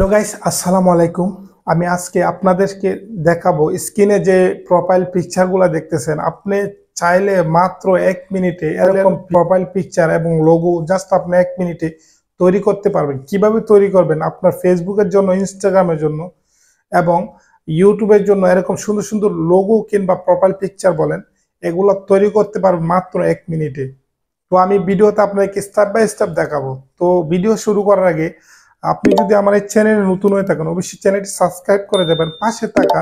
Hello guys, আসসালামু আলাইকুম। আমি আজকে আপনাদেরকে দেখাবো স্ক্রিনে যে প্রোফাইল পিকচারগুলো দেখতেছেন। আপনি চাইলে মাত্র 1 মিনিটে এরকম প্রোফাইল পিকচার এবং লোগো জাস্ট আপনি 1 মিনিটে তৈরি করতে পারবেন। কিভাবে তৈরি করবেন? আপনার ফেসবুকের জন্য, ইনস্টাগ্রামের জন্য এবং ইউটিউবের জন্য এরকম সুন্দর সুন্দর লোগো কিংবা প্রোফাইল পিকচার বলেন, এগুলো তৈরি করতে পারবেন মাত্র 1 মিনিটে। তো আমি ভিডিওতে আপনাকে স্টেপ বাই স্টেপ দেখাবো। তো ভিডিও শুরু করার আগে আপনি যদি আমার এই চ্যানেলে নতুন হয়ে থাকেন, অবশ্যই চ্যানেলটি সাবস্ক্রাইব করে দেবেন, পাশে থাকা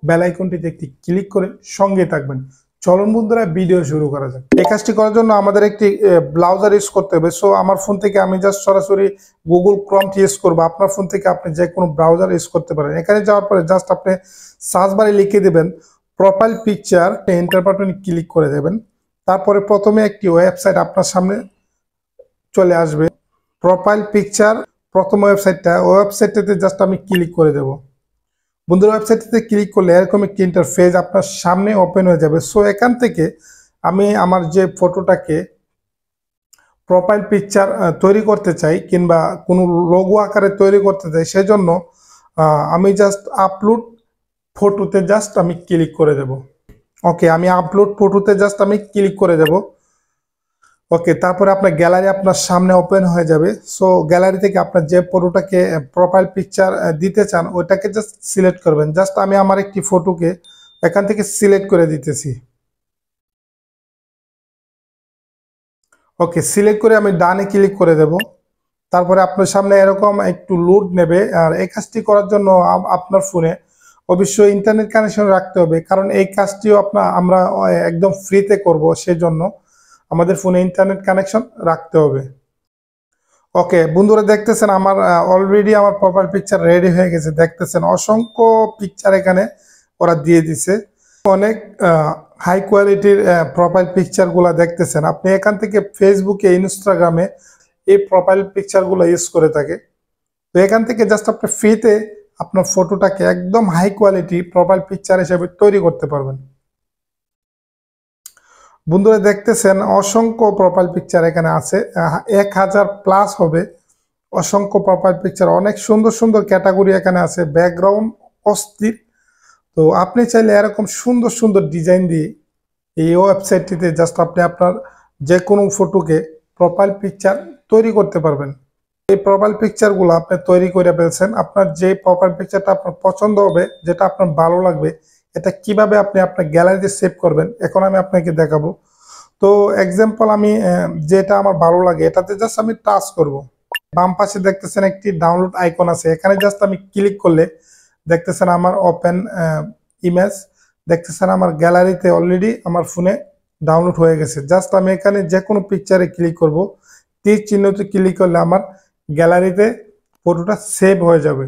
বেল আইকনটিতে একটি ক্লিক করে সঙ্গে থাকবেন। চলুন বন্ধুরা, ভিডিও শুরু করা যাক। এই কাজটি করার জন্য আমাদের একটি ব্রাউজার ইউজ করতে হবে। সো আমার ফোন থেকে আমি জাস্ট সরাসরি গুগল ক্রোম ইউজ করবো। আপনার ফোন থেকে আপনি যে কোনো ব্রাউজার ইউজ করতে পারেন। এখানে যাওয়ার পরে জাস্ট আপনি সার্চ বারে লিখে দেবেন প্রোফাইল পিকচার, এন্টার বাটনে ক্লিক করে দেবেন। তারপরে প্রথমে একটি ওয়েবসাইট আপনার সামনে চলে আসবে। প্রোফাইল পিকচার প্রথম ওয়েবসাইটটাতে জাস্ট আমি ক্লিক করে দেব। বন্ধুরা, ওয়েবসাইটটিতে ক্লিক করলে এরকম একটি ইন্টারফেস আপনার সামনে ওপেন হয়ে যাবে। সো এখান থেকে আমি আমার যে ফটোটাকে প্রোফাইল পিকচার তৈরি করতে চাই কিংবা কোনো লোগো আকারে তৈরি করতে চাই, সেজন্য আমি জাস্ট আপলোড ফটোতে জাস্ট আমি ক্লিক করে দেব। ওকে, আমি আপলোড ফটোতে জাস্ট আমি ক্লিক করে দেব। ওকে, তারপরে আপনার গ্যালারি আপনার সামনে ওপেন হয়ে যাবে। সো গ্যালারি থেকে আপনার যে ফটোটাকে প্রোফাইল পিকচার দিতে চান ওইটাকে জাস্ট সিলেক্ট করবেন। জাস্ট আমি আমার একটি ফটোকে এখান থেকে সিলেক্ট করে দিতেছি। ওকে, সিলেক্ট করে আমি ডানে ক্লিক করে দেব। তারপরে আপনার সামনে এরকম একটু লোড নেবে। আর এই কাজটি করার জন্য আপনার ফোনে অবশ্যই ইন্টারনেট কানেকশন রাখতে হবে, কারণ এই কাজটিও আমরা একদম ফ্রিতে করব, সেজন্য আমাদের ফোনে ইন্টারনেট কানেকশন রাখতে হবে। ওকে বন্ধুরা, দেখতেছেন আমার অলরেডি আমার প্রোফাইল পিকচার রেডি হয়ে গেছে। দেখতেছেন অসংখ্য পিকচার এখানে ওরা দিয়ে দিছে। অনেক হাই কোয়ালিটির প্রোফাইল পিকচারগুলো দেখতেছেন। আপনি এখান থেকে ফেসবুকে, ইনস্টাগ্রামে এই প্রোফাইল পিকচারগুলো ইউজ করে থাকে। তো এখান থেকে জাস্ট আপনি ফ্রিতে আপনার ফটোটাকে একদম হাই কোয়ালিটি প্রোফাইল পিকচার হিসেবে তৈরি করতে পারবেন। বন্ধুরা, দেখতেছেন অসংখ্য প্রোফাইল পিকচার এখানে আছে, 1000+ হবে। অসংখ্য প্রোফাইল পিকচার, অনেক সুন্দর সুন্দর ক্যাটাগরি এখানে আছে, ব্যাকগ্রাউন্ড অস্থির। তো আপনি চাইলে এরকম সুন্দর সুন্দর ডিজাইন দিয়ে এই ওয়েবসাইটটিতে জাস্ট আপনি আপনার যে কোনো ফটোকে প্রোফাইল পিকচার তৈরি করতে পারবেন। এই প্রোফাইল পিকচারগুলো আপনি তৈরি করে ফেলছেন। আপনার যে প্রোফাইল পিকচারটা আপনার পছন্দ হবে, যেটা আপনার ভালো লাগবে, এটা কিভাবে আপনি আপনার গ্যালারিতে সেভ করবেন এখন আমি আপনাকে দেখাবো। তো এক্সাম্পল, আমি যেটা আমার ভালো লাগে এটাতে জাস্ট আমি টাচ করব। বাম পাশে দেখতেছেন একটি ডাউনলোড আইকন আছে, এখানে জাস্ট আমি ক্লিক করলে দেখতেছেন আমার ওপেন ইমেজ, দেখতেছেন আমার গ্যালারিতে অলরেডি আমার ফোনে ডাউনলোড হয়ে গেছে। জাস্ট আমি এখানে যে কোনো পিকচারে ক্লিক করব, তীর চিহ্নতে ক্লিক করলে আমার গ্যালারিতে ফটোটা সেভ হয়ে যাবে।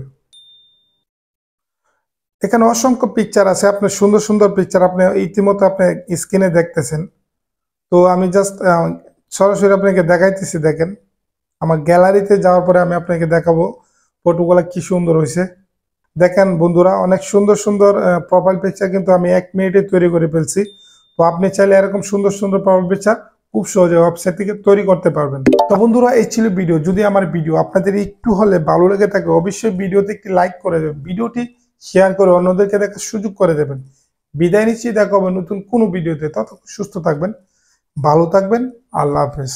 এখানে অসংখ্য পিকচার আছে, আপনার সুন্দর সুন্দর পিকচার আপনি ইতিমধ্যে আপনি স্ক্রিনে দেখতেছেন। তো আমি জাস্ট সরাসরি আপনাকে দেখাইতেছি। দেখেন আমার গ্যালারিতে যাওয়ার পরে আমি আপনাকে দেখাবো ফটোগুলো কি সুন্দর হয়েছে। দেখেন বন্ধুরা, অনেক সুন্দর সুন্দর প্রোফাইল পিকচার কিন্তু আমি 1 মিনিটে তৈরি করে ফেলছি। তো আপনি চাইলে এরকম সুন্দর সুন্দর প্রোফাইল পিকচার খুব সহজে ওয়েবসাইট থেকে তৈরি করতে পারবেন। তো বন্ধুরা, এই ছিল ভিডিও। যদি আমার ভিডিও আপনাদের একটু হলে ভালো লেগে থাকে, অবশ্যই ভিডিওতে একটি লাইক করে দেবেন, ভিডিওটি শেয়ার করে অন্যদেরকে দেখার সুযোগ করে দেবেন। বিদায় নিচ্ছি, দেখা হবে নতুন কোনো ভিডিওতে। ততক্ষণ সুস্থ থাকবেন, ভালো থাকবেন। আল্লাহ হাফেজ।